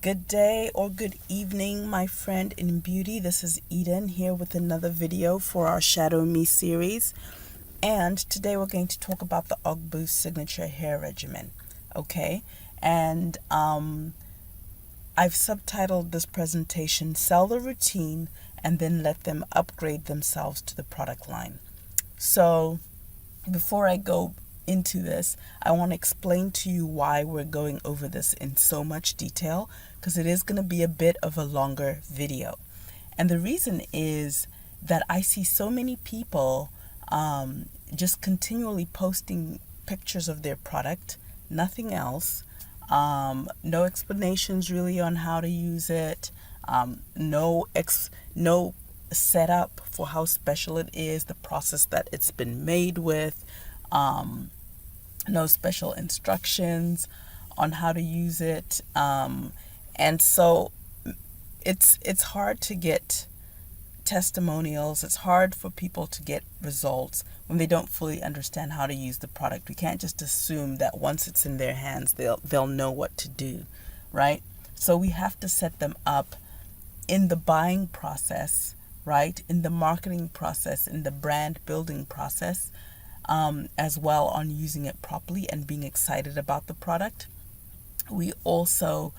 Good day or good evening, my friend in beauty. This is Eden here with another video for our Shadow Me series. And today we're going to talk about the Ogbu Signature Hair Regimen. Okay? And I've subtitled this presentation, Sell the Routine and Then Let Them Upgrade Themselves to the Product Line. So before I go into this, I want to explain to you why we're going over this in so much detail, because it is going to be a bit of a longer video. And the reason is that I see so many people just continually posting pictures of their product, nothing else, no explanations really on how to use it, no setup for how special it is, the process that it's been made with, no special instructions on how to use it, and so it's hard to get testimonials. It's hard for people to get results when they don't fully understand how to use the product. We can't just assume that once it's in their hands they'll know what to do, right? So we have to set them up in the buying process, right? In the marketing process, in the brand building process, as well on using it properly and being excited about the product. We also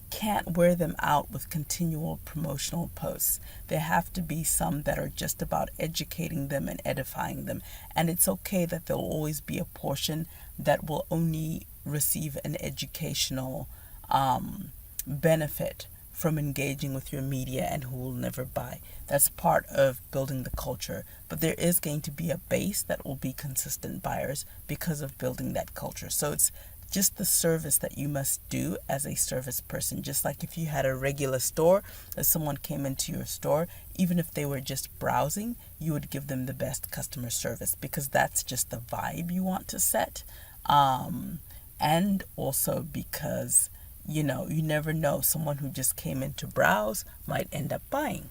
can't wear them out with continual promotional posts. There have to be some that are just about educating them and edifying them. And it's okay that there'll always be a portion that will only receive an educational benefit from engaging with your media and who will never buy. That's part of building the culture. But there is going to be a base that will be consistent buyers because of building that culture. So it's just the service that you must do as a service person. Just like if you had a regular store, if someone came into your store, even if they were just browsing, you would give them the best customer service, because that's just the vibe you want to set. And also because you never know, someone who just came in to browse might end up buying.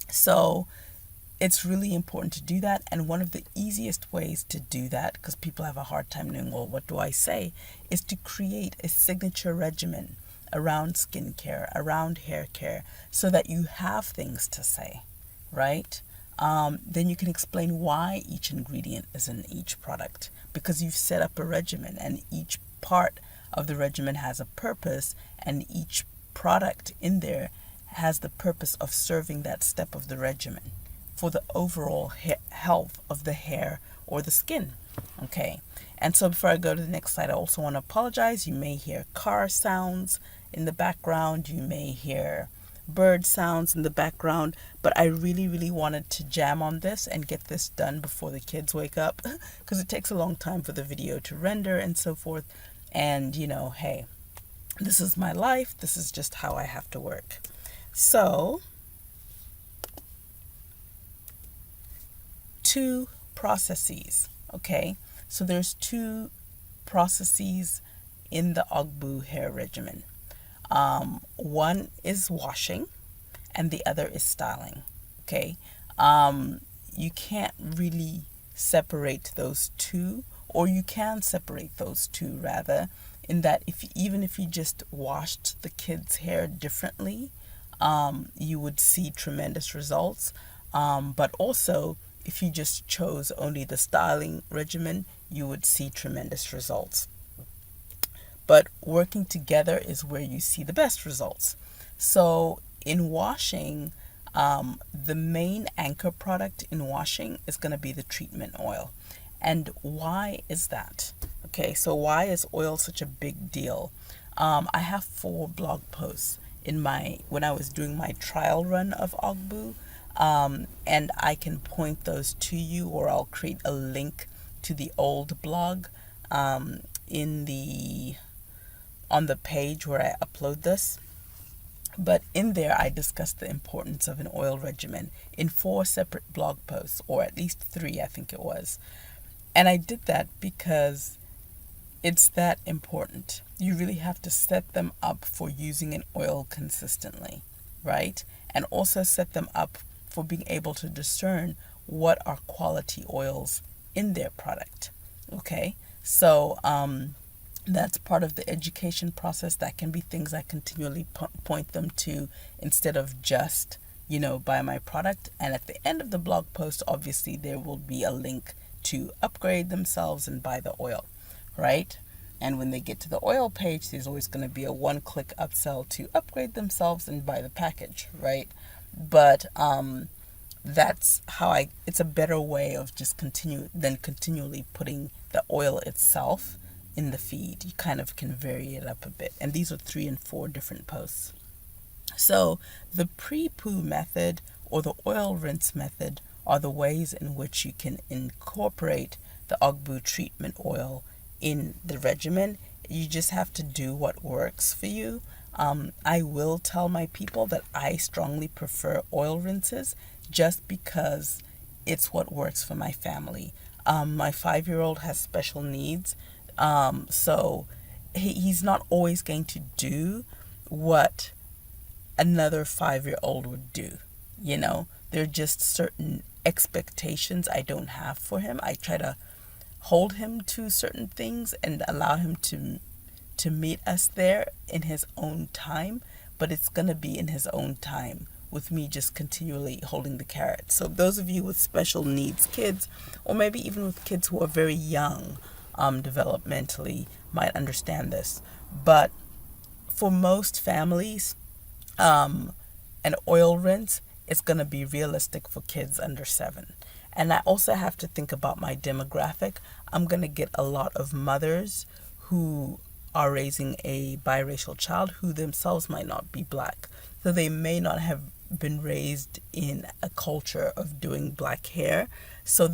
So it's really important to do that. And one of the easiest ways to do that, because people have a hard time knowing, well, what do I say, is to create a signature regimen around skincare, around hair care, so that you have things to say, right? Then you can explain why each ingredient is in each product, because you've set up a regimen and each part of the regimen has a purpose, and each product in there has the purpose of serving that step of the regimen for the overall health of the hair or the skin. Okay, and so before I go to the next slide, I also want to apologize. You may hear car sounds in the background, you may hear bird sounds in the background, but I really wanted to jam on this and get this done before the kids wake up, because it takes a long time for the video to render and so forth. And hey, this is my life. This is just how I have to work. So, two processes. Okay, so there's two processes in the Ogbu hair regimen. One is washing and the other is styling. Okay, you can't really separate those two, or you can separate those two rather, in that even if you just washed the kids' hair differently, you would see tremendous results. But also, if you just chose only the styling regimen, you would see tremendous results. But working together is where you see the best results. So in washing, the main anchor product in washing is going to be the treatment oil. And why is that? Okay, so why is oil such a big deal? I have 4 blog posts when I was doing my trial run of Ogbu, and I can point those to you, or I'll create a link to the old blog on the page where I upload this. But in there, I discussed the importance of an oil regimen in 4 separate blog posts, or at least 3, I think it was. And I did that because it's that important. You really have to set them up for using an oil consistently, right? And also set them up for being able to discern what are quality oils in their product. Okay, so That's part of the education process. That can be things I continually point them to instead of just, buy my product. And at the end of the blog post, obviously, there will be a link to upgrade themselves and buy the oil, right? And when they get to the oil page, there's always going to be a one-click upsell to upgrade themselves and buy the package, right? But that's how it's a better way of just continually putting the oil itself in the feed. You kind of can vary it up a bit. And these are 3 and 4 different posts. So the pre-poo method or the oil rinse method are the ways in which you can incorporate the Ogbu treatment oil in the regimen. You just have to do what works for you. I will tell my people that I strongly prefer oil rinses just because it's what works for my family. My 5-year-old has special needs, so he's not always going to do what another 5-year-old would do. There are just certain expectations I don't have for him. I try to hold him to certain things and allow him to meet us there in his own time, but it's going to be in his own time with me just continually holding the carrot. So those of you with special needs kids, or maybe even with kids who are very young developmentally, might understand this. But for most families, an oil rinse is going to be realistic for kids under 7. And I also have to think about my demographic. I'm going to get a lot of mothers who are raising a biracial child who themselves might not be black. So they may not have been raised in a culture of doing black hair. So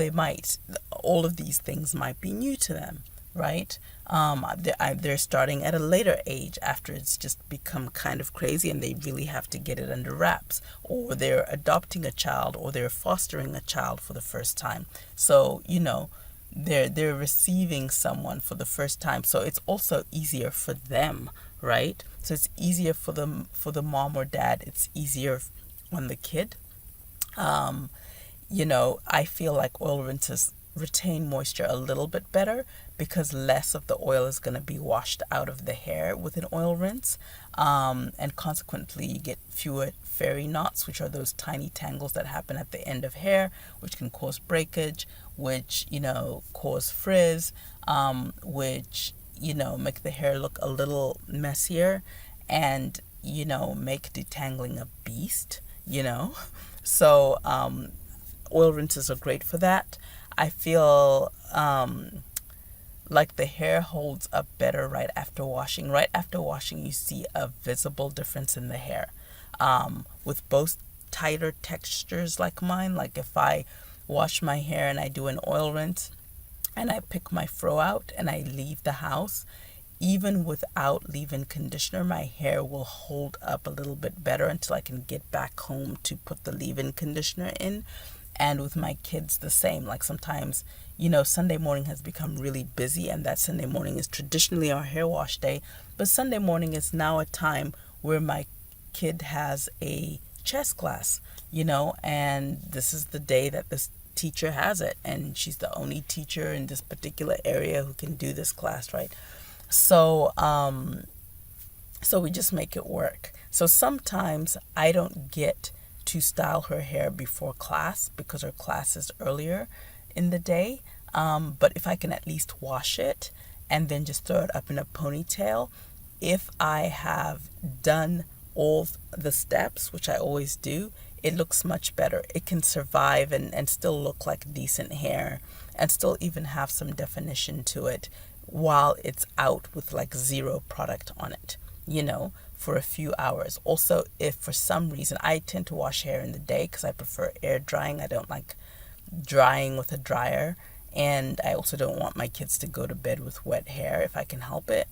all of these things might be new to them, right? They're starting at a later age after it's just become kind of crazy and they really have to get it under wraps, or they're adopting a child, or they're fostering a child for the first time. So, they're receiving someone for the first time. So it's also easier for them, right? So it's easier for the mom or dad. It's easier on the kid. I feel like oil rinses retain moisture a little bit better because less of the oil is going to be washed out of the hair with an oil rinse, and consequently you get fewer fairy knots, which are those tiny tangles that happen at the end of hair, which can cause breakage, which cause frizz, which make the hair look a little messier, and make detangling a beast. So oil rinses are great for that. I feel like the hair holds up better right after washing. Right after washing, you see a visible difference in the hair. With both tighter textures like mine, like if I wash my hair and I do an oil rinse and I pick my fro out and I leave the house, even without leave-in conditioner, my hair will hold up a little bit better until I can get back home to put the leave-in conditioner in. And with my kids, the same. Like sometimes, Sunday morning has become really busy, and that Sunday morning is traditionally our hair wash day. But Sunday morning is now a time where my kid has a chess class, and this is the day that this teacher has it. And she's the only teacher in this particular area who can do this class, right? So we just make it work. So sometimes I don't get to style her hair before class because her class is earlier in the day. But if I can at least wash it and then just throw it up in a ponytail, if I have done all the steps, which I always do, it looks much better. It can survive and still look like decent hair and still even have some definition to it while it's out with like zero product on it, for a few hours. Also, if for some reason I tend to wash hair in the day because I prefer air drying. I don't like drying with a dryer, and I also don't want my kids to go to bed with wet hair if I can help it.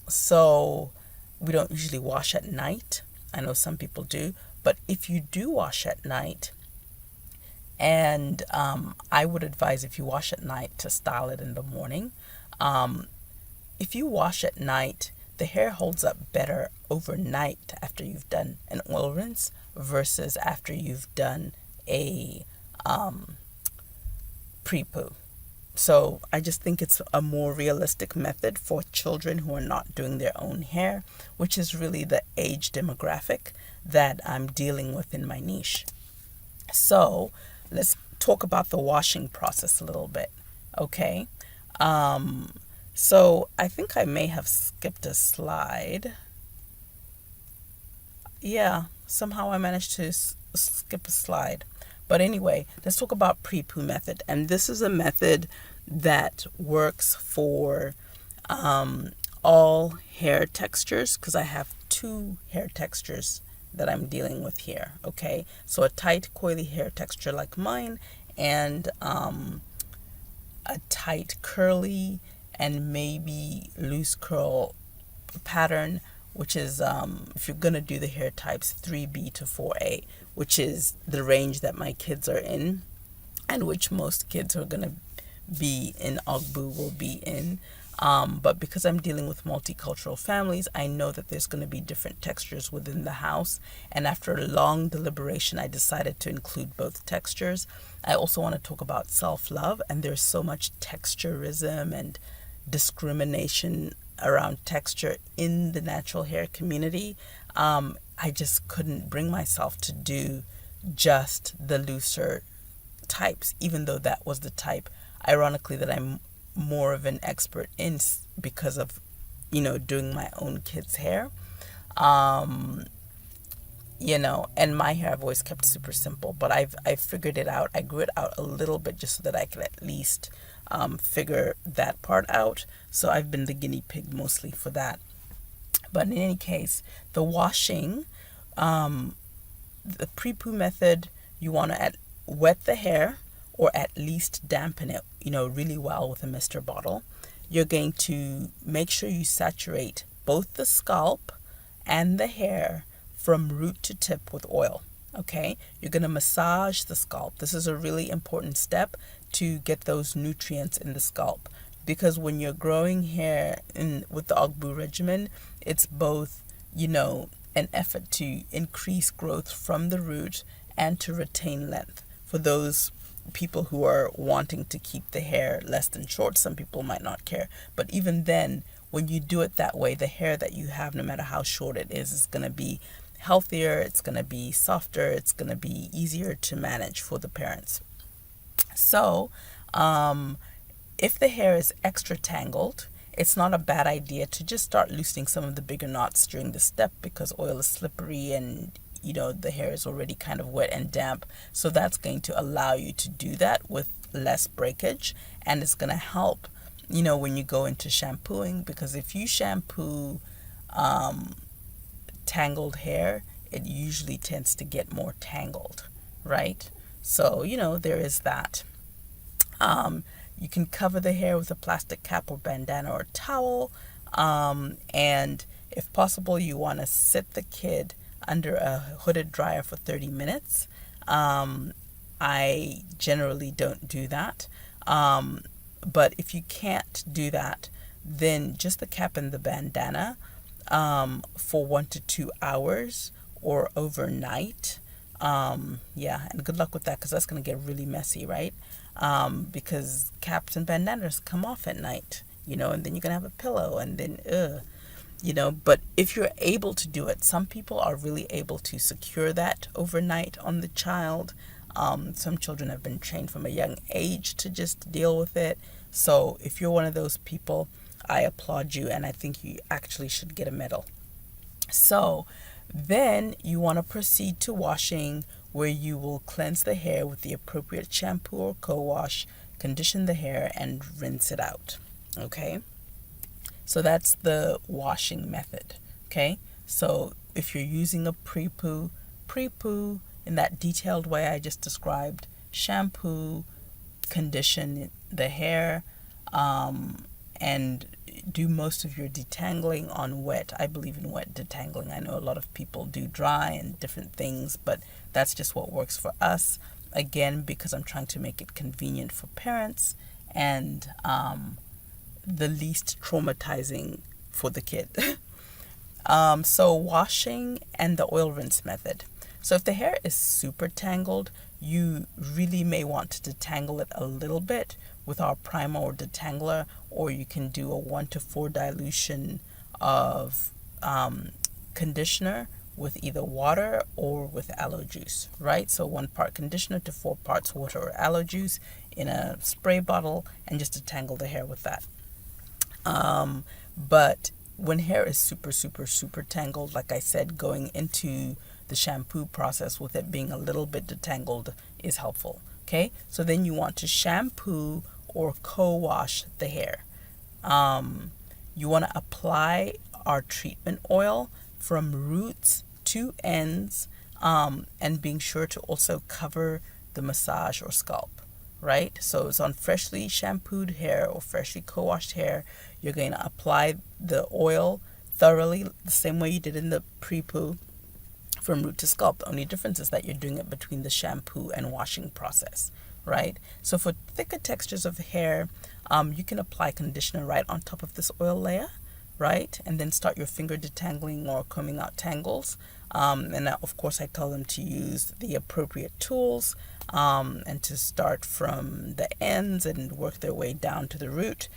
So we don't usually wash at night. I know some people do, but if you do wash at night, and I would advise if you wash at night to style it in the morning. If you wash at night, the hair holds up better overnight after you've done an oil rinse versus after you've done a pre-poo. So I just think it's a more realistic method for children who are not doing their own hair, which is really the age demographic that I'm dealing with in my niche. So let's talk about the washing process a little bit. Okay. Um, so I think I may have skipped a slide. Yeah, somehow I managed to skip a slide. But anyway, let's talk about pre-poo method. And this is a method that works for um, all hair textures, because I have two hair textures that I'm dealing with here. Okay, so a tight, coily hair texture like mine, and a tight, curly, and maybe loose curl pattern, which is, if you're going to do the hair types, 3B to 4A, which is the range that my kids are in, and which most kids who are going to be in Ogbu will be in. But because I'm dealing with multicultural families, I know that there's going to be different textures within the house. And after a long deliberation, I decided to include both textures. I also want to talk about self-love, and there's so much texturism and discrimination around texture in the natural hair community. I just couldn't bring myself to do just the looser types, even though that was the type, ironically, that I'm more of an expert in because of, doing my own kids' hair. Um, and my hair I've always kept super simple, but I've figured it out. I grew it out a little bit just so that I could at least figure that part out. So I've been the guinea pig mostly for that. But in any case, the washing, the pre-poo method, you want to wet the hair or at least dampen it, really well with a mister bottle. You're going to make sure you saturate both the scalp and the hair from root to tip with oil. Okay, you're going to massage the scalp. This is a really important step to get those nutrients in the scalp, because when you're growing hair with the Ogbu regimen, it's both, an effort to increase growth from the root and to retain length. For those people who are wanting to keep the hair less than short, some people might not care. But even then, when you do it that way, the hair that you have, no matter how short it is going to be healthier, it's going to be softer, it's going to be easier to manage for the parents. So, if the hair is extra tangled, it's not a bad idea to just start loosening some of the bigger knots during the step, because oil is slippery and the hair is already kind of wet and damp. So that's going to allow you to do that with less breakage, and it's going to help, when you go into shampooing, because if you shampoo tangled hair, it usually tends to get more tangled, right? So, there is that. You can cover the hair with a plastic cap or bandana or towel. And if possible, you want to sit the kid under a hooded dryer for 30 minutes. I generally don't do that. But if you can't do that, then just the cap and the bandana for 1 to 2 hours or overnight. And good luck with that, because that's going to get really messy, right? Because caps and bandanas come off at night, and then you're going to have a pillow, and then, but if you're able to do it, some people are really able to secure that overnight on the child. Some children have been trained from a young age to just deal with it. So if you're one of those people, I applaud you, and I think you actually should get a medal. So then you want to proceed to washing, where you will cleanse the hair with the appropriate shampoo or co-wash, condition the hair, and rinse it out. Okay? So that's the washing method. Okay? So if you're using a pre-poo in that detailed way I just described, shampoo, condition the hair, and do most of your detangling on wet. I believe in wet detangling. I know a lot of people do dry and different things, but that's just what works for us. Again, because I'm trying to make it convenient for parents and the least traumatizing for the kid. So washing and the oil rinse method. So if the hair is super tangled, you really may want to detangle it a little bit with our primer or detangler, or you can do a 1-to-4 dilution of conditioner with either water or with aloe juice, right? So 1 part conditioner to 4 parts water or aloe juice in a spray bottle, and just detangle the hair with that. But when hair is super, super, super tangled, like I said, going into the shampoo process with it being a little bit detangled is helpful. Okay, so then you want to shampoo or co-wash the hair. You want to apply our treatment oil from roots to ends, and being sure to also cover the massage or scalp, right? So it's on freshly shampooed hair or freshly co-washed hair. You're going to apply the oil thoroughly the same way you did in the pre-poo from root to scalp. The only difference is that you're doing it between the shampoo and washing process, right? So for thicker textures of hair, you can apply conditioner right on top of this oil layer, right? And then start your finger detangling or combing out tangles. And of course, I tell them to use the appropriate tools, and to start from the ends and work their way down to the root.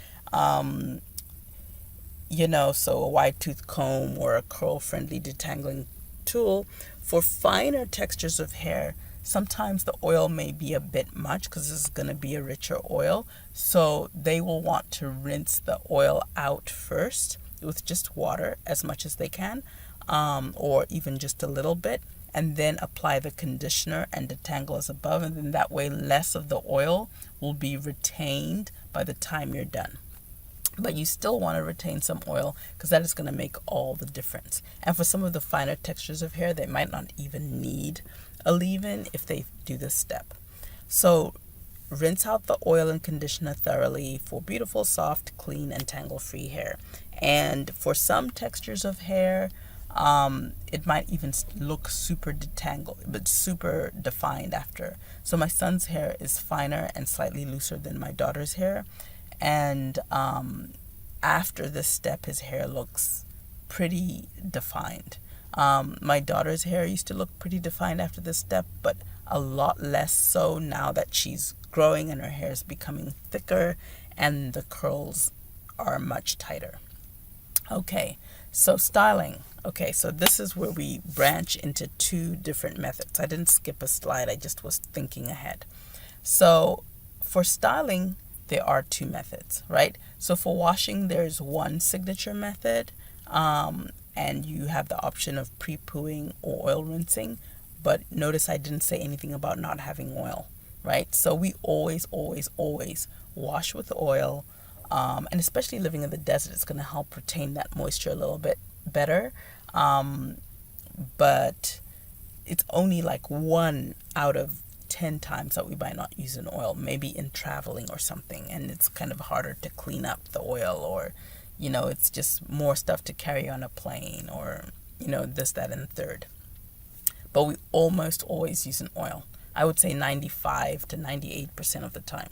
So a wide tooth comb or a curl-friendly detangling tool. For finer textures of hair, sometimes the oil may be a bit much because this is going to be a richer oil. So they will want to rinse the oil out first with just water as much as they can, or even just a little bit, and then apply the conditioner and detangle as above. And then that way less of the oil will be retained by the time you're done. But you still want to retain some oil because that is going to make all the difference. And for some of the finer textures of hair, they might not even need a leave-in if they do this step. So rinse out the oil and conditioner thoroughly for beautiful, soft, clean, and tangle-free hair. And for some textures of hair, it might even look super detangled, but super defined after. So my son's hair is finer and slightly looser than my daughter's hair. And after this step, his hair looks pretty defined. My daughter's hair used to look pretty defined after this step, but a lot less so now that she's growing and her hair is becoming thicker and the curls are much tighter. Okay, so styling. Okay, so this is where we branch into 2 different methods. I didn't skip a slide, I just was thinking ahead. So for styling, there are 2 methods, right? So for washing, there's one signature method, and you have the option of pre-pooing or oil rinsing. But notice I didn't say anything about not having oil, right? So we always, always, always wash with oil, and especially living in the desert, it's going to help retain that moisture a little bit better. But it's only like 1 out of 10 times that we might not use an oil, maybe in traveling or something, and it's kind of harder to clean up the oil, or it's just more stuff to carry on a plane, or this, that, and the third. But we almost always use an oil. I would say 95 to 98% of the time.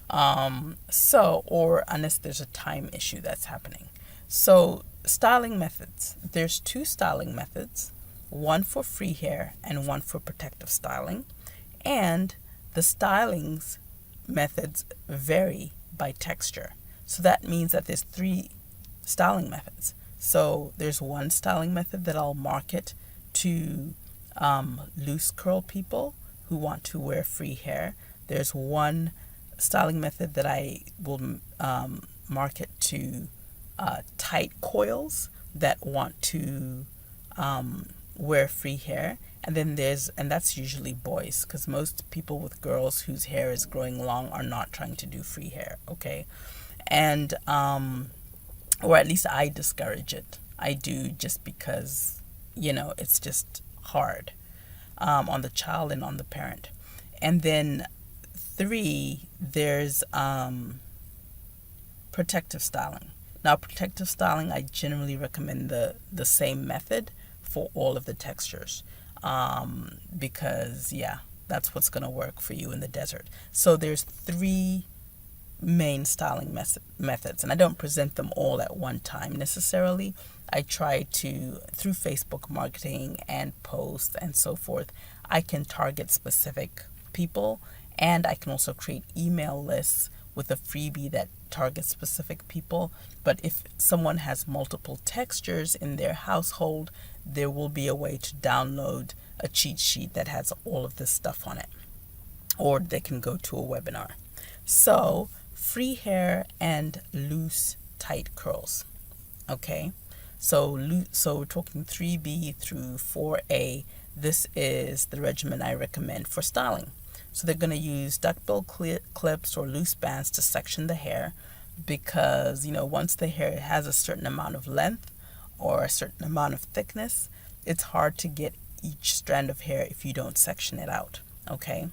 Or unless there's a time issue that's happening. So styling methods. There's 2 styling methods, one for free hair and one for protective styling. And the stylings methods vary by texture. So that means that there's 3 styling methods. So there's one styling method that I'll market to loose curl people who want to wear free hair. There's one styling method that I will market to tight coils that want to wear free hair. And then that's usually boys, because most people with girls whose hair is growing long are not trying to do free hair, okay? And, or at least I discourage it. I do, just because, it's just hard on the child and on the parent. And then 3, there's protective styling. Now, protective styling, I generally recommend the same method for all of the textures. Because that's what's going to work for you in the desert. So there's 3 main styling methods, and I don't present them all at one time necessarily. I try to, through Facebook marketing and posts and so forth, I can target specific people, and I can also create email lists with a freebie that targets specific people. But if someone has multiple textures in their household, there will be a way to download a cheat sheet that has all of this stuff on it. Or they can go to a webinar. So, free hair and loose, tight curls. Okay? So we're talking 3B through 4A. This is the regimen I recommend for styling. So they're going to use duckbill clips or loose bands to section the hair because, once the hair has a certain amount of length or a certain amount of thickness, it's hard to get each strand of hair if you don't section it out. Okay?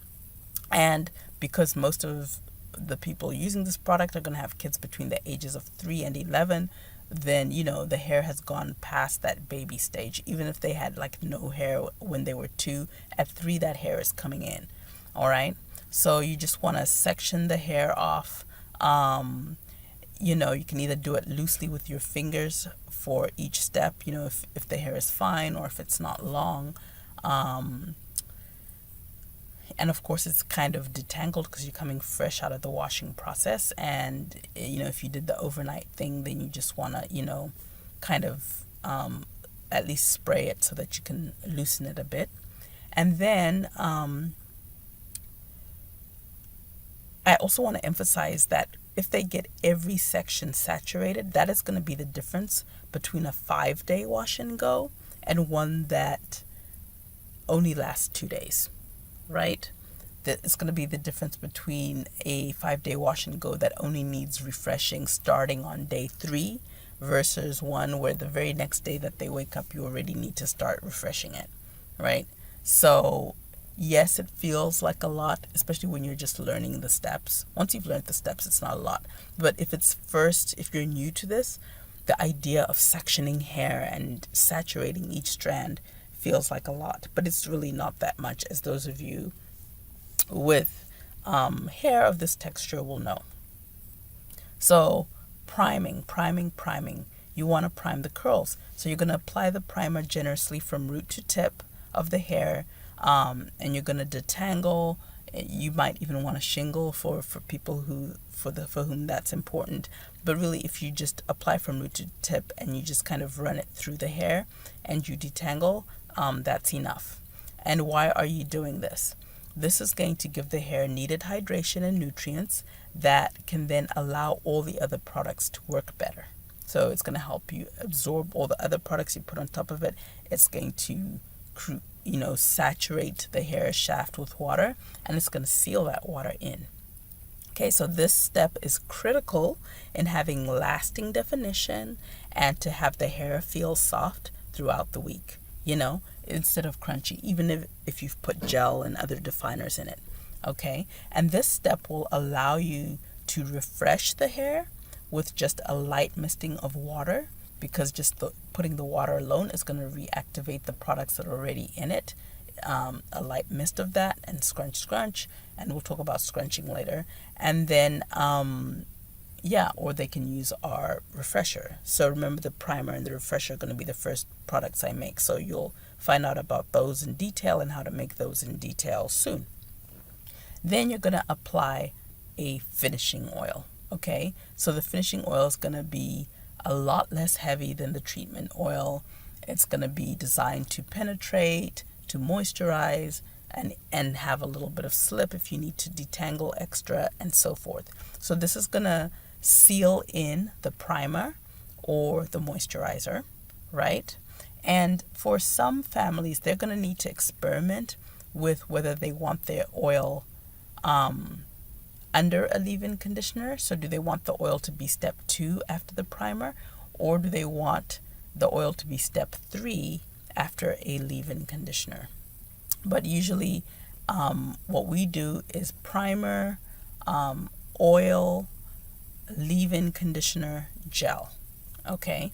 And because most of the people using this product are going to have kids between the ages of 3 and 11, then the hair has gone past that baby stage. Even if they had like no hair when they were 2, at 3 that hair is coming in. All right, so you just want to section the hair off. You can either do it loosely with your fingers for each step, if the hair is fine or if it's not long. And of course, it's kind of detangled because you're coming fresh out of the washing process. And, if you did the overnight thing, then you just want to, kind of at least spray it so that you can loosen it a bit. And then I also want to emphasize that if they get every section saturated, that is going to be the difference between a 5-day wash and go and one that only lasts 2 days. Right? That it's going to be the difference between a 5-day wash and go that only needs refreshing starting on day 3 versus one where the very next day that they wake up, you already need to start refreshing it. Right? So, yes, it feels like a lot, especially when you're just learning the steps. Once you've learned the steps, it's not a lot. But if you're new to this, the idea of sectioning hair and saturating each strand feels like a lot, but it's really not that much, as those of you with hair of this texture will know. So priming. You want to prime the curls. So you're going to apply the primer generously from root to tip of the hair, and you're going to detangle. You might even want to shingle for people for whom that's important. But really, if you just apply from root to tip and you just kind of run it through the hair and you detangle, that's enough. And why are you doing this? This is going to give the hair needed hydration and nutrients that can then allow all the other products to work better. So it's going to help you absorb all the other products you put on top of it. It's going to saturate the hair shaft with water, and it's going to seal that water in. Okay, so this step is critical in having lasting definition and to have the hair feel soft throughout the week, instead of crunchy, even if you've put gel and other definers in it. Okay, and this step will allow you to refresh the hair with just a light misting of water, because just putting the water alone is going to reactivate the products that are already in it. A light mist of that and scrunch, and we'll talk about scrunching later. And then, or they can use our refresher. So remember, the primer and the refresher are going to be the first products I make. So you'll find out about those in detail and how to make those in detail soon. Then you're going to apply a finishing oil. Okay, so the finishing oil is going to be a lot less heavy than the treatment oil. It's going to be designed to penetrate, to moisturize, and have a little bit of slip if you need to detangle extra, and so forth. So this is going to seal in the primer or the moisturizer, right? And for some families, they're going to need to experiment with whether they want their oil under a leave-in conditioner. So do they want the oil to be step 2 after the primer, or do they want the oil to be step 3 after a leave-in conditioner? But usually what we do is primer, oil, leave-in conditioner, gel. Okay,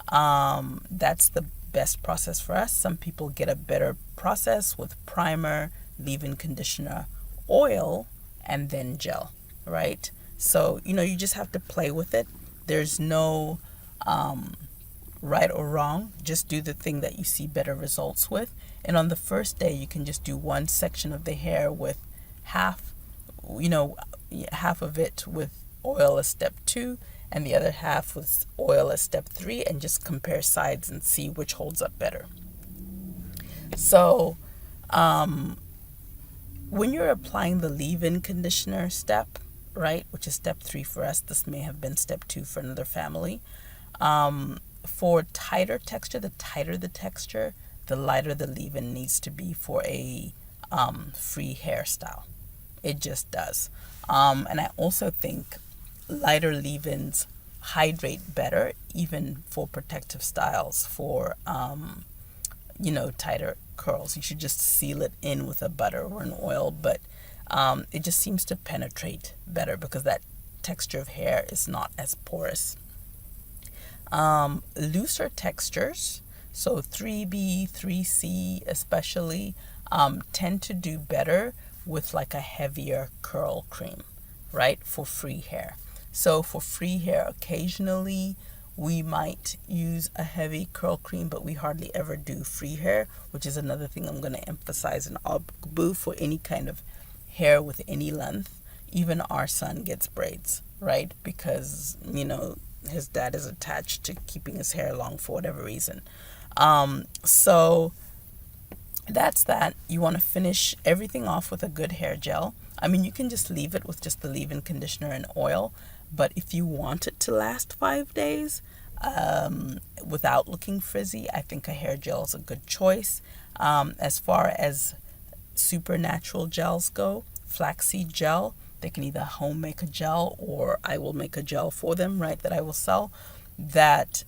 that's the best process for us. Some people get a better process with primer, leave-in conditioner, oil, and then gel, right? So, you just have to play with it. There's no right or wrong. Just do the thing that you see better results with. And on the first day, you can just do one section of the hair with half, half of it with oil as step 2 and the other half with oil as step 3, and just compare sides and see which holds up better. So when you're applying the leave-in conditioner step, right, which is step 3 for us, this may have been step 2 for another family. For tighter texture, the tighter the texture, the lighter the leave-in needs to be for a free hairstyle. It just does. And I also think lighter leave-ins hydrate better, even for protective styles, for tighter curls. You should just seal it in with a butter or an oil, but it just seems to penetrate better because that texture of hair is not as porous. Looser textures, so 3B, 3C especially, tend to do better with like a heavier curl cream, right, for free hair. So for free hair, occasionally we might use a heavy curl cream, but we hardly ever do free hair, which is another thing I'm going to emphasize in Abu for any kind of hair with any length. Even our son gets braids, right, because his dad is attached to keeping his hair long for whatever reason. So that's that. You want to finish everything off with a good hair gel. I mean, you can just leave it with just the leave-in conditioner and oil, but if you want it to last 5 days without looking frizzy, I think a hair gel is a good choice. As far as supernatural gels go, flaxseed gel, they can either home make a gel or I will make a gel for them, right, that I will sell. That's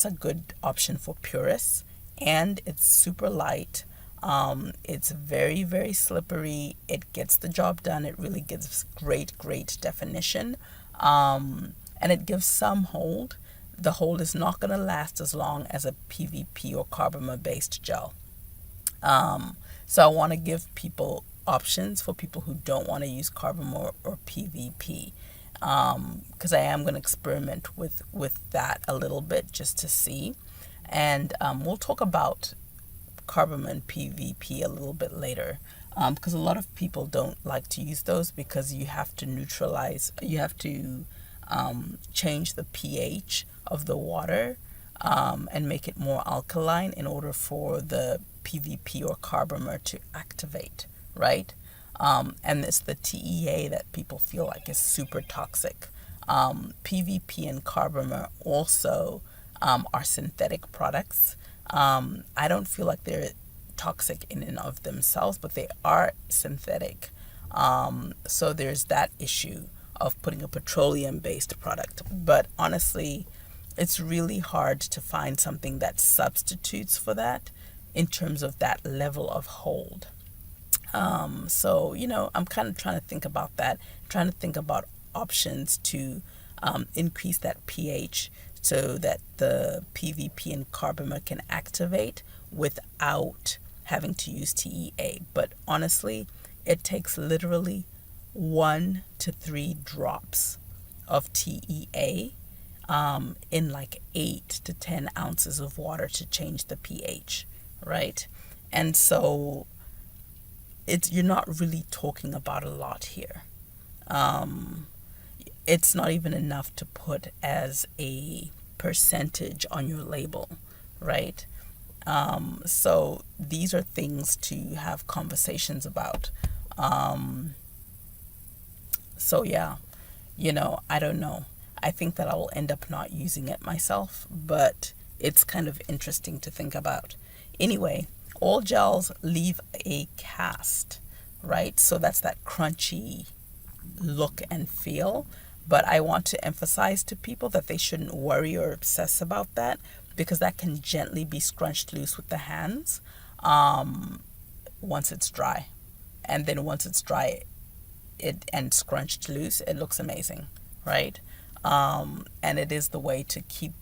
a good option for purists, and it's super light. It's very, very slippery. It gets the job done. It really gives great definition. And it gives some hold. The hold is not going to last as long as a PVP or carbomer-based gel. So I want to give people options for people who don't want to use carbomer or PVP. Because I am going to experiment with that a little bit just to see. And we'll talk about carbomer and PVP a little bit later, because a lot of people don't like to use those because you have to change the pH of the water and make it more alkaline in order for the PVP or carbomer to activate, right? And it's the TEA that people feel like is super toxic. PVP and carbomer also are synthetic products. I don't feel like they're toxic in and of themselves, but they are synthetic. So there's that issue of putting a petroleum-based product. But honestly, it's really hard to find something that substitutes for that in terms of that level of hold. So, I'm kind of trying to think about that, trying to think about options to increase that pH so that the PVP and carbomer can activate without having to use TEA. But honestly, it takes literally 1 to 3 drops of TEA in like 8 to 10 ounces of water to change the pH, right? And so you're not really talking about a lot here. It's not even enough to put as a percentage on your label, right? So these are things to have conversations about. So yeah, I don't know. I think that I will end up not using it myself, but it's kind of interesting to think about. Anyway, all gels leave a cast, right? So that's that crunchy look and feel. But I want to emphasize to people that they shouldn't worry or obsess about that, because that can gently be scrunched loose with the hands once it's dry. And then once it's dry and scrunched loose, it looks amazing, right? And it is the way to keep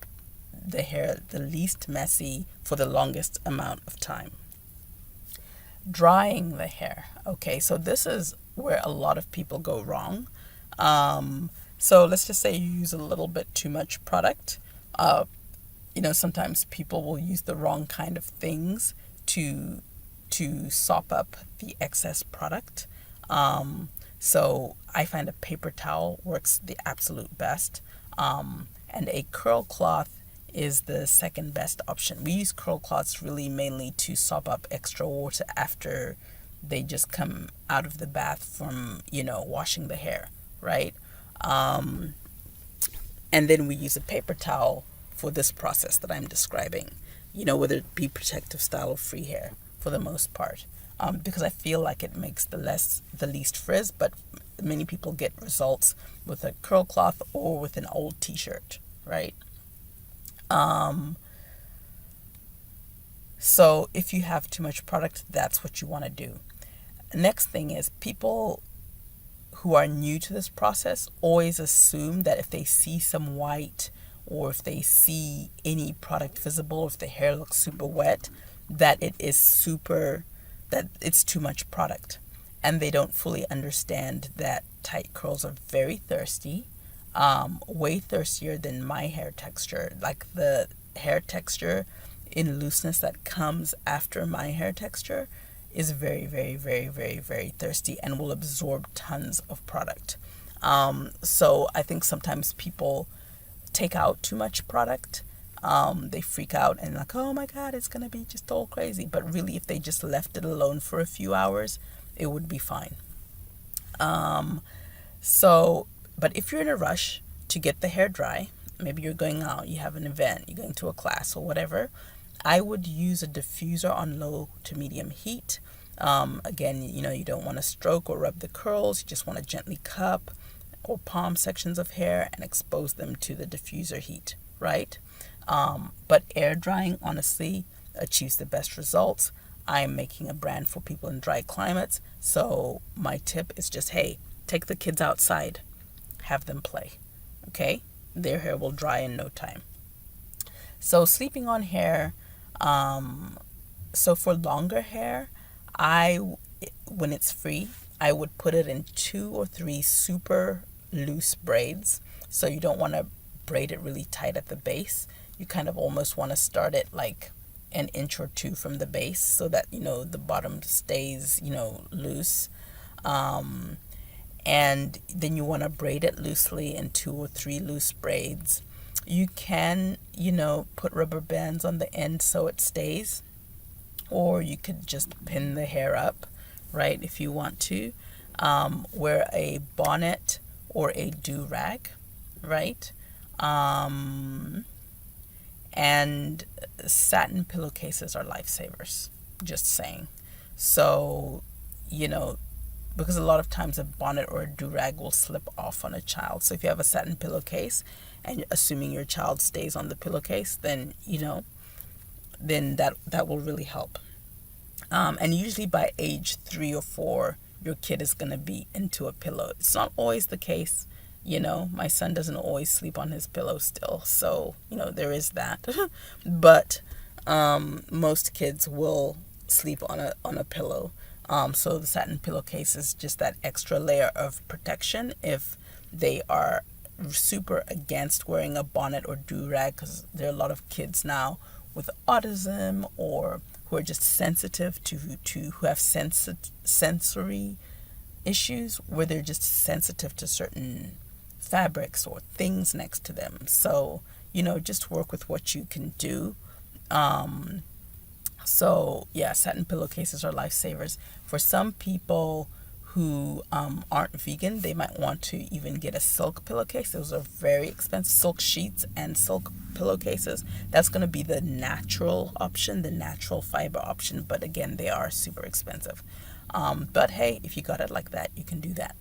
the hair the least messy for the longest amount of time. Drying the hair. Okay, so this is where a lot of people go wrong. So let's just say you use a little bit too much product. Sometimes people will use the wrong kind of things to sop up the excess product. So I find a paper towel works the absolute best. And a curl cloth is the second best option. We use curl cloths really mainly to sop up extra water after they just come out of the bath from, washing the hair, right? Um, and then we use a paper towel for this process that I'm describing, whether it be protective style or free hair for the most part. Because I feel like it makes the least frizz, but many people get results with a curl cloth or with an old t-shirt, right? So if you have too much product, that's what you want to do. Next thing is, people who are new to this process always assume that if they see some white or if they see any product visible, if the hair looks super wet, that it's too much product. And they don't fully understand that tight curls are very thirsty, way thirstier than my hair texture. Like the hair texture in looseness that comes after my hair texture is very, very, very, very, very thirsty and will absorb tons of product. So I think sometimes people take out too much product. They freak out and like, oh my God, it's going to be just all crazy. But really, if they just left it alone for a few hours, it would be fine. But if you're in a rush to get the hair dry, maybe you're going out, you have an event, you're going to a class or whatever, I would use a diffuser on low to medium heat. Again, you don't want to stroke or rub the curls. You just want to gently cup or palm sections of hair and expose them to the diffuser heat, right? But air drying, honestly, achieves the best results. I am making a brand for people in dry climates. So my tip is just, hey, take the kids outside, have them play, okay? Their hair will dry in no time. So sleeping on hair, so for longer hair, when it's free, I would put it in 2 or 3 super loose braids. So you don't want to braid it really tight at the base. You kind of almost want to start it like an inch or 2 from the base so that, the bottom stays, loose. And then you want to braid it loosely in 2 or 3 loose braids. You can, put rubber bands on the end so it stays, or you could just pin the hair up, right, if you want to. Wear a bonnet or a do-rag, right? And satin pillowcases are lifesavers, just saying. So, because a lot of times a bonnet or a do-rag will slip off on a child. So if you have a satin pillowcase, and assuming your child stays on the pillowcase, then, then that will really help. And usually by age 3 or 4, your kid is going to be into a pillow. It's not always the case. My son doesn't always sleep on his pillow still. So, there is that. But most kids will sleep on a pillow. So the satin pillowcase is just that extra layer of protection if they are super against wearing a bonnet or do-rag, because there are a lot of kids now with autism or who are just sensitive to who have sensory issues where they're just sensitive to certain fabrics or things next to them. So, just work with what you can do. So yeah, satin pillowcases are lifesavers. For some people who aren't vegan, they might want to even get a silk pillowcase. Those are very expensive, silk sheets and silk pillowcases. That's going to be the natural option, the natural fiber option. But again, they are super expensive. But hey, if you got it like that, you can do that.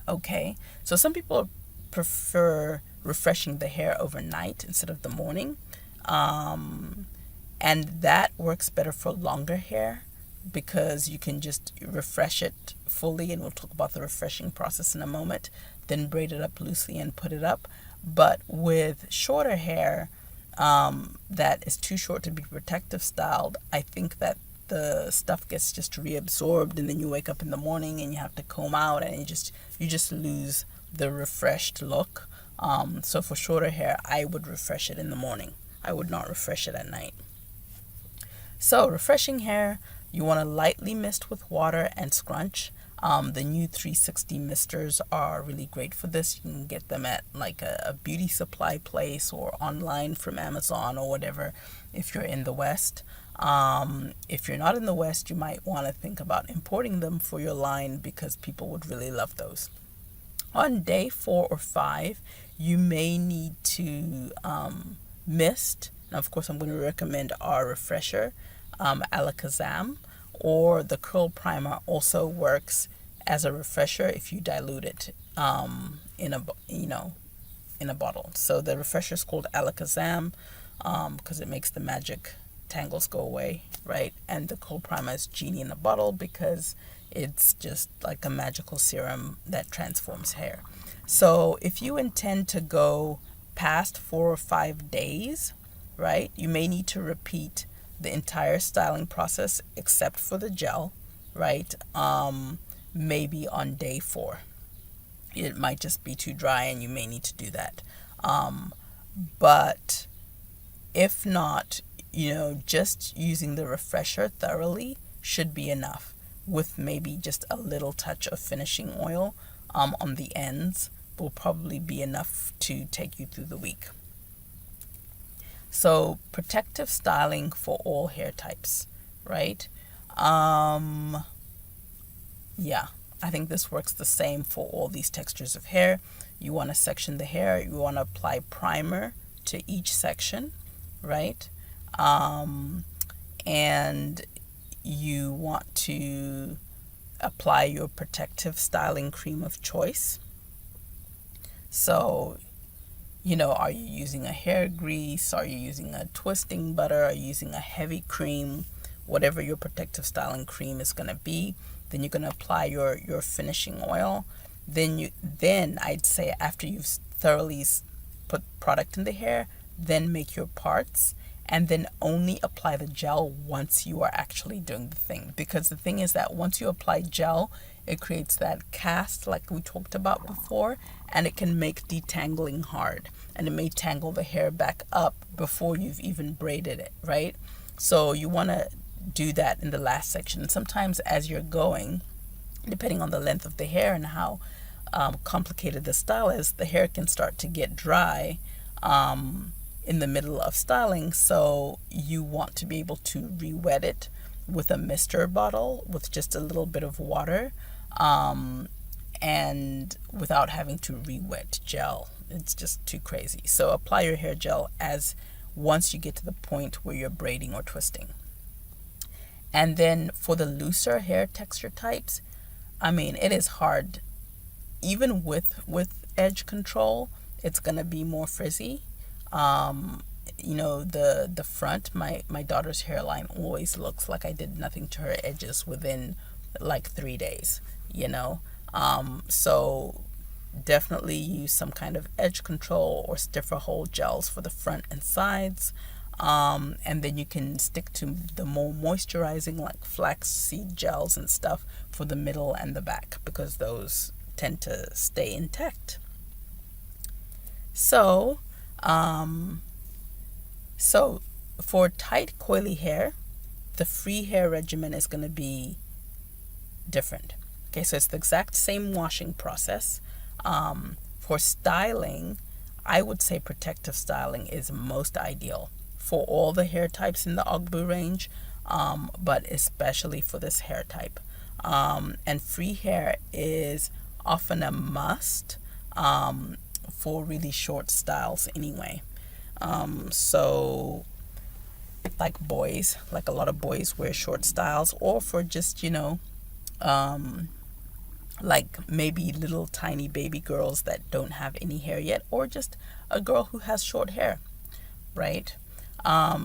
Okay, so some people prefer refreshing the hair overnight instead of the morning. And that works better for longer hair because you can just refresh it fully, and we'll talk about the refreshing process in a moment, then braid it up loosely and put it up. But with shorter hair that is too short to be protective styled, I think that the stuff gets just reabsorbed, and then you wake up in the morning and you have to comb out, and you just lose the refreshed look. So for shorter hair, I would refresh it in the morning. I would not refresh it at night. So refreshing hair, you want to lightly mist with water and scrunch. The new 360 misters are really great for this. You can get them at like a beauty supply place or online from Amazon or whatever if you're in the West. If you're not in the West, you might want to think about importing them for your line because people would really love those. On day 4 or 5, you may need to mist. Now, of course, I'm going to recommend our refresher, Alakazam, or the curl primer also works as a refresher if you dilute it in a bottle. So the refresher is called Alakazam because it makes the magic tangles go away, right? And the curl primer is Genie in a bottle because it's just like a magical serum that transforms hair. So if you intend to go past 4 or 5 days, right, you may need to repeat the entire styling process except for the gel, right? Maybe on day 4. It might just be too dry and you may need to do that. But if not, just using the refresher thoroughly should be enough, with maybe just a little touch of finishing oil on the ends will probably be enough to take you through the week. So protective styling for all hair types, right? Yeah, I think this works the same for all these textures of hair. You want to section the hair, you want to apply primer to each section, right? And you want to apply your protective styling cream of choice. So, are you using a hair grease? Are you using a twisting butter? Are you using a heavy cream? Whatever your protective styling cream is going to be, then you're going to apply your finishing oil. Then I'd say after you've thoroughly put product in the hair, then make your parts, and then only apply the gel once you are actually doing the thing. Because the thing is that once you apply gel, it creates that cast like we talked about before, and it can make detangling hard, and it may tangle the hair back up before you've even braided it, right? So you want to do that in the last section. Sometimes as you're going, depending on the length of the hair and how complicated the style is, the hair can start to get dry in the middle of styling. So you want to be able to re-wet it with a mister bottle with just a little bit of water and without having to re-wet gel. It's just too crazy. So apply your hair gel once you get to the point where you're braiding or twisting. And then for the looser hair texture types, it is hard. Even with edge control, it's going to be more frizzy. The front, my daughter's hairline always looks like I did nothing to her edges within like 3 days, so definitely use some kind of edge control or stiffer hold gels for the front and sides. And then you can stick to the more moisturizing like flaxseed gels and stuff for the middle and the back because those tend to stay intact. So for tight coily hair, the free hair regimen is going to be different. Okay, so it's the exact same washing process. For styling, I would say protective styling is most ideal for all the hair types in the Ogbu range, but especially for this hair type. And free hair is often a must for really short styles anyway. So like boys, like a lot of boys wear short styles, or for just, like maybe little tiny baby girls that don't have any hair yet, or just a girl who has short hair, right?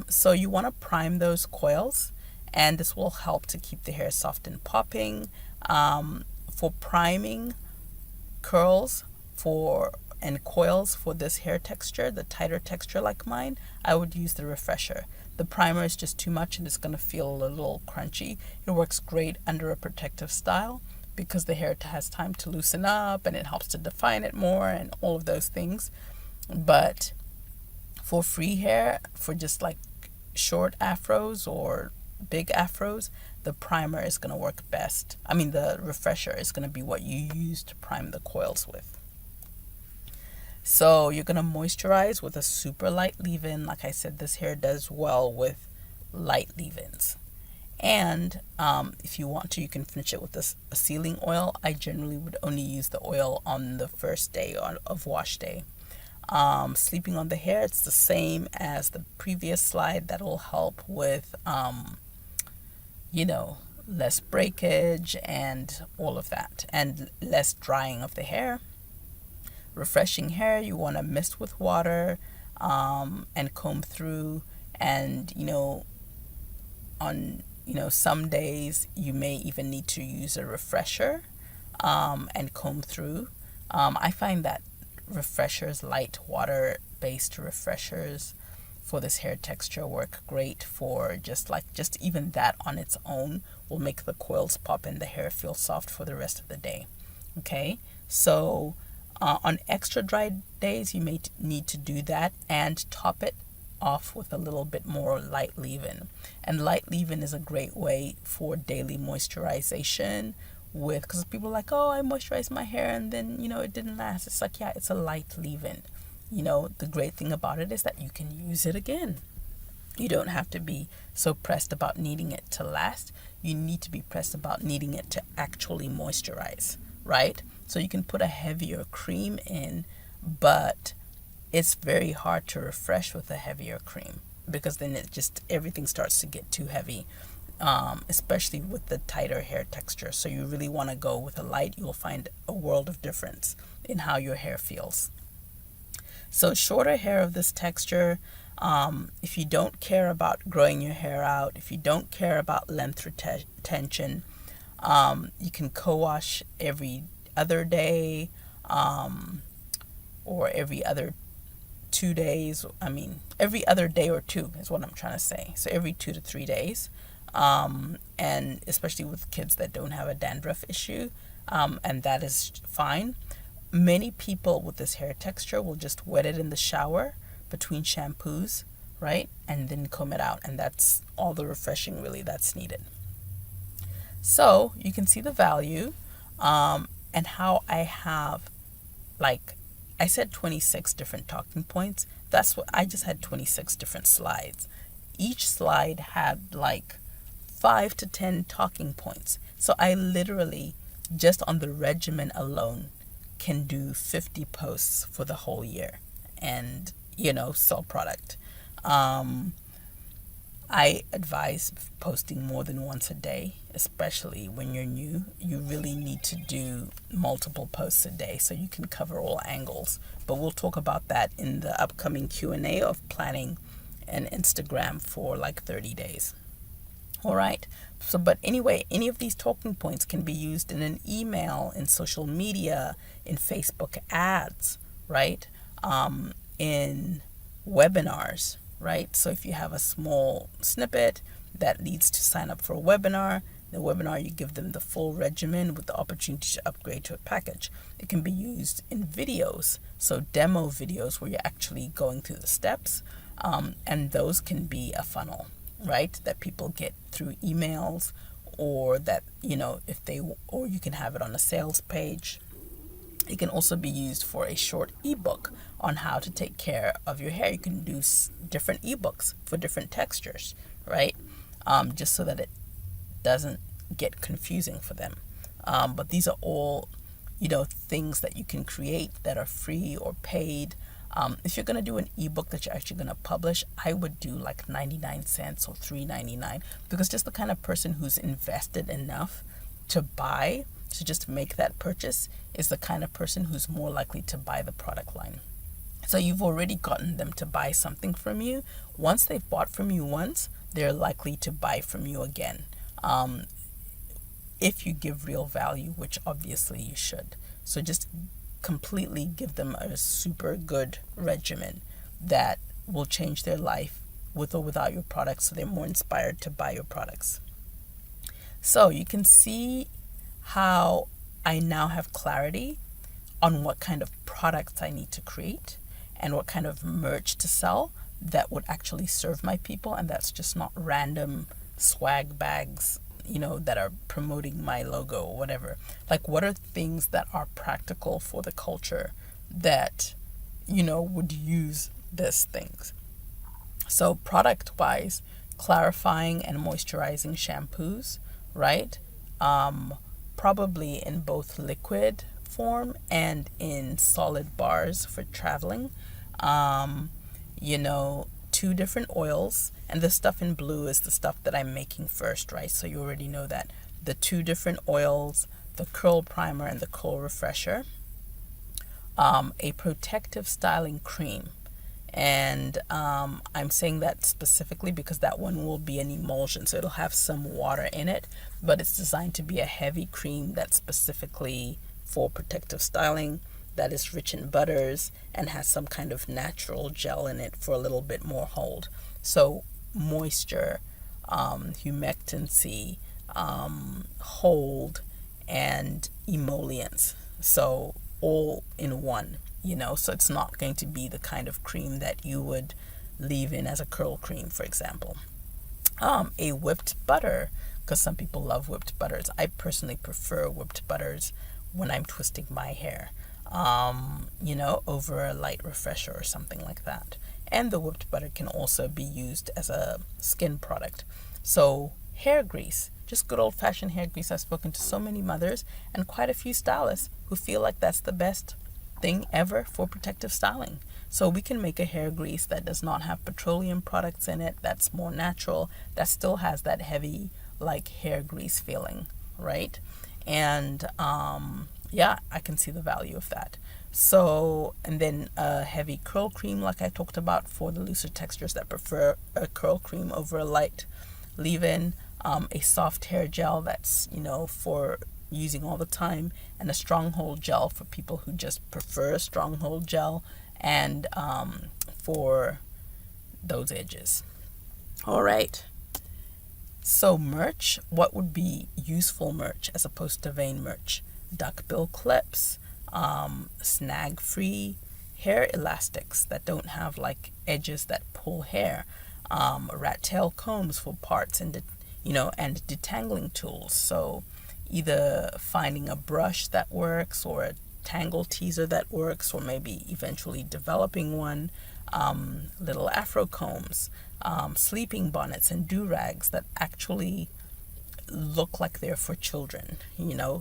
So you want to prime those coils, and this will help to keep the hair soft and popping. For priming curls and coils for this hair texture, the tighter texture like mine, I would use the refresher. The primer is just too much and it's going to feel a little crunchy. It works great under a protective style because the hair has time to loosen up and it helps to define it more and all of those things. But for free hair, for just like short afros or big afros, the primer is going to work best. I mean, the refresher is going to be what you use to prime the coils with. So you're going to moisturize with a super light leave-in. Like I said, this hair does well with light leave-ins. And if you want to, you can finish it with a sealing oil. I generally would only use the oil on the first day of wash day. Sleeping on the hair, it's the same as the previous slide. That'll help with, less breakage and all of that, and less drying of the hair. Refreshing hair, you want to mist with water and comb through. And, on some days you may even need to use a refresher and comb through. I find that refreshers, light water-based refreshers for this hair texture work great for just even that on its own will make the coils pop and the hair feel soft for the rest of the day. Okay, so on extra dry days, you may need to do that and top it off with a little bit more light leave-in. And light leave-in is a great way for daily moisturization because people are like, oh, I moisturized my hair and then, it didn't last. It's like, yeah, it's a light leave-in. The great thing about it is that you can use it again. You don't have to be so pressed about needing it to last. You need to be pressed about needing it to actually moisturize, right? So you can put a heavier cream in, but it's very hard to refresh with a heavier cream because then everything starts to get too heavy, especially with the tighter hair texture. So you really want to go with a light. You'll find a world of difference in how your hair feels. So shorter hair of this texture, if you don't care about growing your hair out, if you don't care about length retention, you can co-wash every other day or every other 2 days. Every other day or two is what I'm trying to say. So every 2 to 3 days. And especially with kids that don't have a dandruff issue, and that is fine. Many people with this hair texture will just wet it in the shower between shampoos, right? And then comb it out. And that's all the refreshing really that's needed. So you can see the value and how I have, I said 26 different talking points. That's what I just had 26 different slides. Each slide had 5 to 10 talking points. So I literally, just on the regimen alone, can do 50 posts for the whole year and, sell product. I advise posting more than once a day, especially when you're new. You really need to do multiple posts a day so you can cover all angles. But we'll talk about that in the upcoming Q&A of planning an Instagram for 30 days. All right. So, but anyway, any of these talking points can be used in an email, in social media, in Facebook ads, right? In webinars, right? So if you have a small snippet that leads to sign up for a webinar, the webinar, you give them the full regimen with the opportunity to upgrade to a package. It can be used in videos, so demo videos where you're actually going through the steps, and those can be a funnel, right, that people get through emails, or that, or you can have it on a sales page. It can also be used for a short ebook on how to take care of your hair. You can do different ebooks for different textures, right? Just so that it doesn't get confusing for them. But these are all, things that you can create that are free or paid. If you're going to do an ebook that you're actually going to publish, I would do 99 cents or $3.99, because just the kind of person who's invested enough to buy, to just make that purchase, is the kind of person who's more likely to buy the product line. So you've already gotten them to buy something from you. Once they've bought from you once, they're likely to buy from you again. If you give real value, which obviously you should. So just completely give them a super good regimen that will change their life with or without your products, so they're more inspired to buy your products. So you can see how I now have clarity on what kind of products I need to create and what kind of merch to sell that would actually serve my people, and that's just not random swag bags, that are promoting my logo or whatever. Like, what are things that are practical for the culture that, would use these things? So product wise, clarifying and moisturizing shampoos, right? Probably in both liquid form and in solid bars for traveling. Um, two different oils, and the stuff in blue is the stuff that I'm making first, right? So you already know that. The two different oils, the curl primer and the curl refresher, a protective styling cream. And I'm saying that specifically because that one will be an emulsion, so it'll have some water in it, but it's designed to be a heavy cream that's specifically for protective styling, that is rich in butters and has some kind of natural gel in it for a little bit more hold. So moisture, humectancy, hold, and emollients. So all in one, so it's not going to be the kind of cream that you would leave in as a curl cream, for example. A whipped butter, because some people love whipped butters. I personally prefer whipped butters when I'm twisting my hair, over a light refresher or something like that. And the whipped butter can also be used as a skin product. So hair grease, just good old fashioned hair grease. I've spoken to so many mothers and quite a few stylists who feel like that's the best thing ever for protective styling. So we can make a hair grease that does not have petroleum products in it, that's more natural, that still has that heavy like hair grease feeling, right? And I can see the value of that. So, and then a heavy curl cream, like I talked about, for the looser textures that prefer a curl cream over a light leave-in. A soft hair gel that's, for using all the time, and a stronghold gel for people who just prefer a stronghold gel, and for those edges. All right. So merch, what would be useful merch as opposed to vain merch? Duckbill clips, snag-free hair elastics that don't have like edges that pull hair, rat tail combs for parts, and and detangling tools. So either finding a brush that works or a tangle teaser that works, or maybe eventually developing one. Little afro combs, sleeping bonnets and do-rags that actually look like they're for children,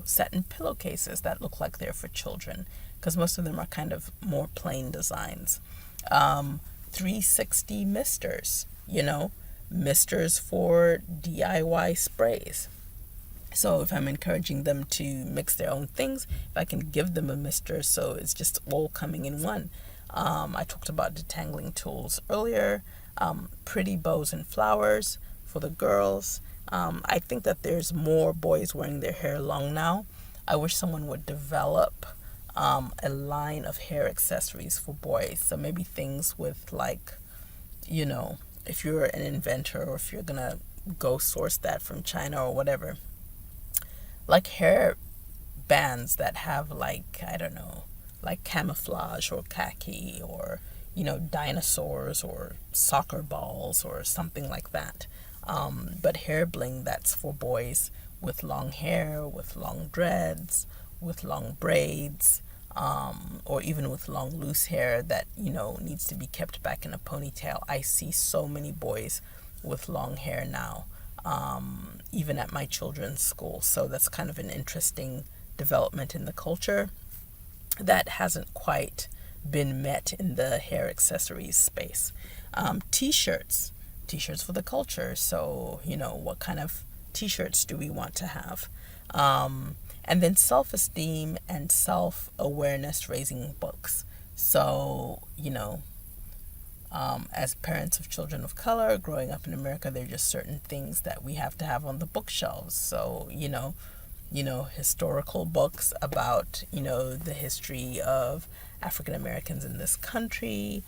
satin pillowcases that look like they're for children, because most of them are kind of more plain designs. 360 misters, misters for DIY sprays. So if I'm encouraging them to mix their own things, if I can give them a mister, so it's just all coming in one. I talked about detangling tools earlier. Pretty bows and flowers for the girls. I think that there's more boys wearing their hair long now. I wish someone would develop a line of hair accessories for boys. So maybe things with like, if you're an inventor, or if you're gonna go source that from China or whatever, like hair bands that have like, I don't know, like camouflage or khaki, or dinosaurs or soccer balls or something like that. But hair bling that's for boys with long hair, with long dreads, with long braids, or even with long loose hair that needs to be kept back in a ponytail. I see so many boys with long hair now, even at my children's school. So that's kind of an interesting development in the culture that hasn't quite been met in the hair accessories space. T-shirts for the culture. So, what kind of t-shirts do we want to have? And then self-esteem and self-awareness raising books. So, as parents of children of color growing up in America, there are just certain things that we have to have on the bookshelves. So, historical books about, the history of African Americans in this country.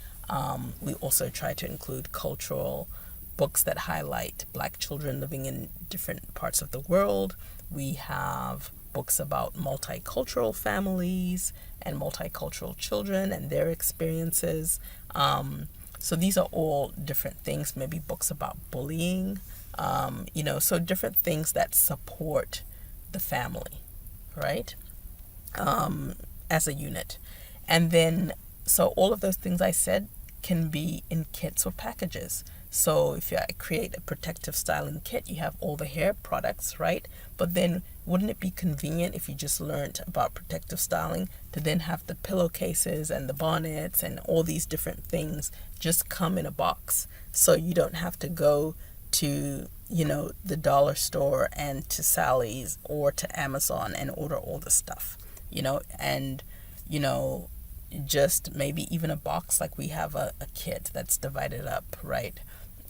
We also try to include cultural books that highlight Black children living in different parts of the world. We have books about multicultural families and multicultural children and their experiences. So these are all different things, maybe books about bullying, so different things that support the family, right? As a unit. And then, so all of those things I said can be in kits or packages. So if you create a protective styling kit, you have all the hair products, right? But then wouldn't it be convenient if you just learned about protective styling to then have the pillowcases and the bonnets and all these different things just come in a box, so you don't have to go to, the dollar store and to Sally's or to Amazon and order all the stuff, and, just maybe even a box, like we have a kit that's divided up, right,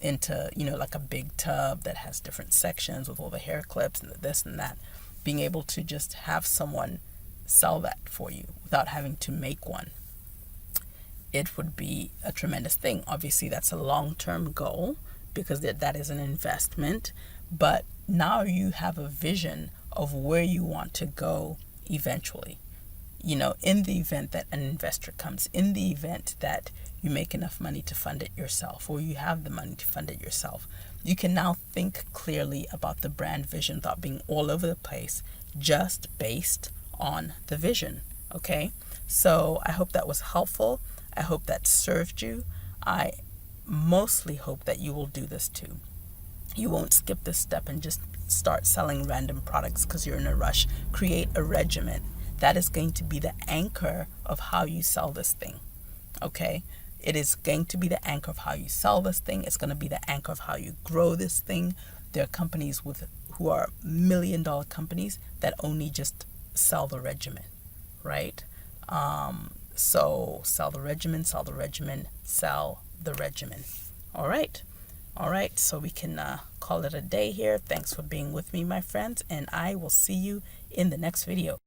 into, like a big tub that has different sections with all the hair clips and the this and that. Being able to just have someone sell that for you without having to make one, it would be a tremendous thing. Obviously, that's a long-term goal because that is an investment, but now you have a vision of where you want to go eventually. In the event that an investor comes, in the event that you make enough money to fund it yourself, or you have the money to fund it yourself, you can now think clearly about the brand vision without being all over the place, just based on the vision. Okay? So I hope that was helpful. I hope that served you. I mostly hope that you will do this too. You won't skip this step and just start selling random products because you're in a rush. Create a regimen. That is going to be the anchor of how you sell this thing. Okay? It is going to be the anchor of how you sell this thing. It's going to be the anchor of how you grow this thing. There are companies who are $1 million companies that only just sell the regimen, right? So sell the regimen, sell the regimen, sell the regimen. All right. So we can call it a day here. Thanks for being with me, my friends, and I will see you in the next video.